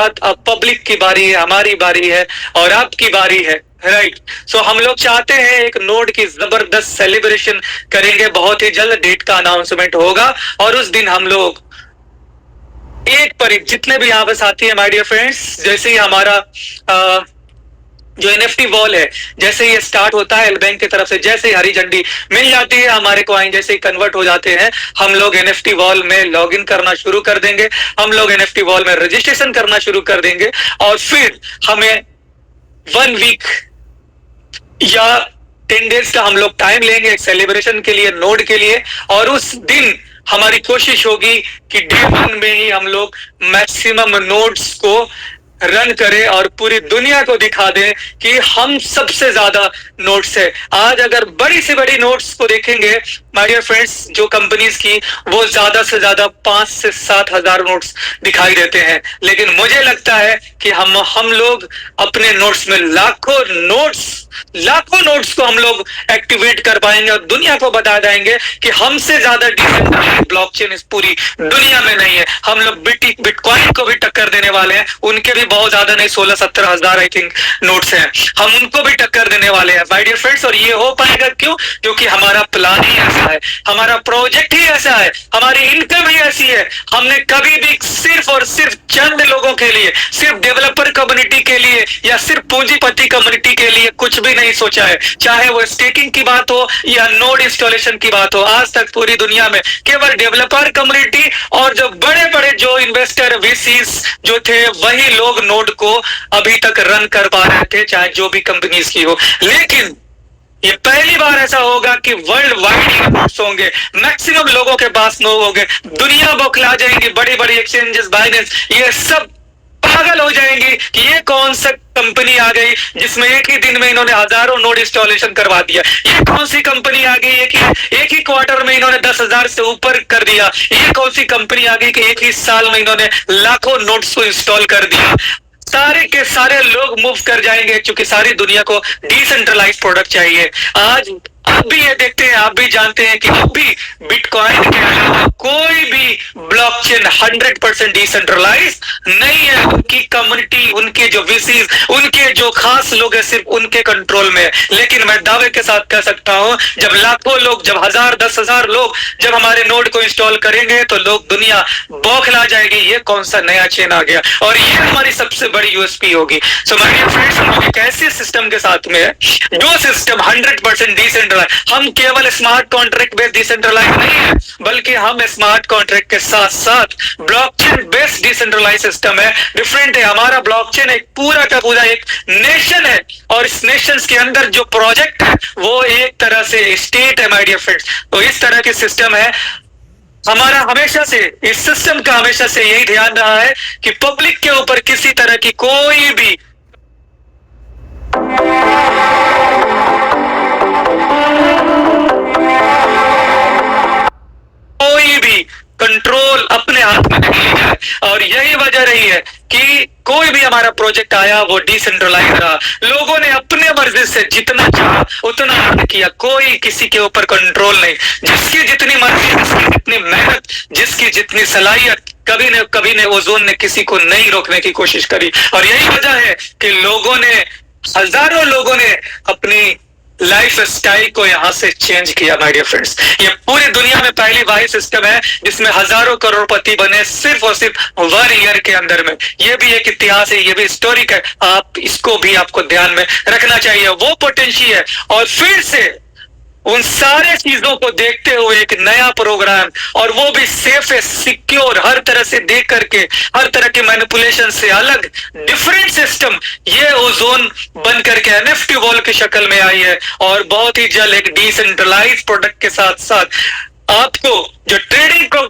साथ अब पब्लिक की बारी है, हमारी बारी है और आपकी बारी है, राइट। सो हम लोग चाहते हैं एक नोड की जबरदस्त सेलिब्रेशन करेंगे, बहुत ही जल्द डेट का अनाउंसमेंट होगा और उस दिन हम लोग एक पर एक जितने भी यहाँ पे साथी है माय डियर फ्रेंड्स, जैसे ही हमारा जो एनएफटी वॉल है, जैसे ये स्टार्ट होता है बैंक की तरफ से, जैसे ही हरी झंडी मिल जाती है, हमारे कॉइन जैसे ही कन्वर्ट हो जाते हैं, हम लोग एनएफटी वॉल में लॉगिन करना शुरू कर देंगे, हम लोग एनएफटी वॉल में रजिस्ट्रेशन करना शुरू कर देंगे और फिर हमें 1 वीक या 10 डेज का हम लोग टाइम लेंगे एक सेलिब्रेशन के लिए, नोड के लिए। और उस दिन हमारी कोशिश होगी कि डे 1 में ही हम लोग मैक्सिमम नोड्स को रन करें और पूरी दुनिया को दिखा दें कि हम सबसे ज्यादा नोट्स है। आज अगर बड़ी से बड़ी नोट्स को देखेंगे माय डियर फ्रेंड्स, जो कंपनीज की, वो ज्यादा से ज्यादा 5 से 7 हजार नोट्स दिखाई देते हैं, लेकिन मुझे लगता है कि हम लोग अपने नोट्स में लाखों नोट्स को हम लोग एक्टिवेट कर पाएंगे और दुनिया को बता देंगे कि हमसे ज्यादा डिसेंट्रलाइज्ड ब्लॉकचेन इस पूरी दुनिया में नहीं है। हम लोग बिटकॉइन को भी टक्कर देने वाले हैं, उनके भी बहुत ज्यादा नहीं, 16-17 हजार आई थिंक नोट्स हैं, हम उनको भी टक्कर देने वाले हैं माय डियर फ्रेंड्स। और ये हो पाएगा क्यों? क्योंकि हमारा प्लान ही ऐसा है, हमारा प्रोजेक्ट ही ऐसा है, हमारी इनकम ही ऐसी है। हमने कभी भी सिर्फ और सिर्फ चंद लोगों के लिए, सिर्फ डेवलपर कम्युनिटी के लिए या सिर्फ पूंजीपति कम्युनिटी के लिए कुछ भी नहीं सोचा है, चाहे वो स्टेकिंग की बात हो या नोड इंस्टॉलेशन की बात हो। आज तक पूरी दुनिया में केवल डेवलपर कम्युनिटी और जो बड़े बड़े जो इन्वेस्टर वीसीज जो थे, वही लोग नोड को अभी तक रन कर पा रहे थे, चाहे जो भी कंपनीज की हो। लेकिन ये पहली बार ऐसा होगा कि वर्ल्ड वाइड नोड्स होंगे, मैक्सिमम लोगों के पास नोड होंगे, दुनिया बौखला जाएंगी, बड़ी बड़ी एक्सचेंजेस, बाइनेंस, ये सब पागल हो जाएंगी कि ये कौन सा कंपनी आ गई जिसमें एक ही दिन में इन्होंने हजारों नोड इंस्टॉलेशन करवा दिया। ये कौन सी कंपनी आ गई एक ही क्वार्टर में इन्होंने 10,000 से ऊपर कर दिया। ये कौन सी कंपनी आ गई कि एक ही साल में इन्होंने लाखों नोड्स को इंस्टॉल कर दिया। सारे के सारे लोग मूव कर जाएंगे, क्योंकि सारी दुनिया को डिसेंट्रलाइज्ड प्रोडक्ट चाहिए। आज आप भी ये देखते हैं, आप भी जानते हैं कि अब भी बिटकॉइन के अलावा कोई भी ब्लॉकचेन 100% डिसेंट्रलाइज नहीं है। उनकी कम्युनिटी, उनके जो वीसीज, उनके जो खास लोग हैं, सिर्फ उनके कंट्रोल में है। लेकिन मैं दावे के साथ कह सकता हूं, जब लाखों लोग, जब 1000, 10,000 लोग जब हमारे नोड को इंस्टॉल करेंगे, तो लोग, दुनिया बौखला जाएगी, ये कौन सा नया चेन आ गया। और ये हमारी सबसे बड़ी यूएसपी होगी। सो माय डियर फ्रेंड्स, हम लोग एक ऐसे सिस्टम के साथ में है जो सिस्टम 100% डिसेंट्रलाइज, हम केवल स्मार्ट कॉन्ट्रैक्ट बेस्ड डिसेंट्रलाइज नहीं है, बल्कि हम स्मार्ट कॉन्ट्रैक्ट के साथ साथ ब्लॉकचेन बेस्ड डिसेंट्रलाइज सिस्टम है। डिफरेंट है, हमारा ब्लॉकचेन एक पूरा का पूरा एक नेशन है और इस नेशन के अंदर जो प्रोजेक्ट है वो एक तरह से स्टेट है माय डियर फ्रेंड्स। तो इस तरह के सिस्टम है हमारा। हमेशा से इस सिस्टम का हमेशा से यही ध्यान रहा है कि पब्लिक के ऊपर किसी तरह की कोई भी कंट्रोल अपने हाथ में नहीं लिया है। और यही वजह रही है कि कोई भी हमारा प्रोजेक्ट आया वो डिसेंट्रलाइज रहा। लोगों ने अपने मर्जी से जितना चाहा उतना अर्न किया, कोई किसी के ऊपर कंट्रोल नहीं। जिसकी जितनी मर्जी, जिसकी जितनी मेहनत, जिसकी जितनी सलाहियत, कभी ने ओजोन ने किसी को नहीं रोकने की कोशिश करी। और यही वजह है कि हजारों लोगों ने अपनी लाइफ स्टाइल को यहां से चेंज किया माय डियर फ्रेंड्स। ये पूरी दुनिया में पहली वाही सिस्टम है जिसमें हजारों करोड़पति बने सिर्फ और सिर्फ 1 ईयर के अंदर में। ये भी एक इतिहास है, ये भी हिस्टोरिक है, आप इसको भी आपको ध्यान में रखना चाहिए। वो पोटेंशियल है और फिर से उन सारे चीजों को देखते हुए एक नया प्रोग्राम, और वो भी सेफ है, सिक्योर, हर तरह से देख करके, हर तरह के मैनिपुलेशन से अलग डिफरेंट सिस्टम, ये ओजोन बन करके एनएफटी वॉल की शक्ल में आई है। और बहुत ही जल्द एक डिसेंट्रलाइज प्रोडक्ट के साथ साथ आपको जो ट्रेडिंग को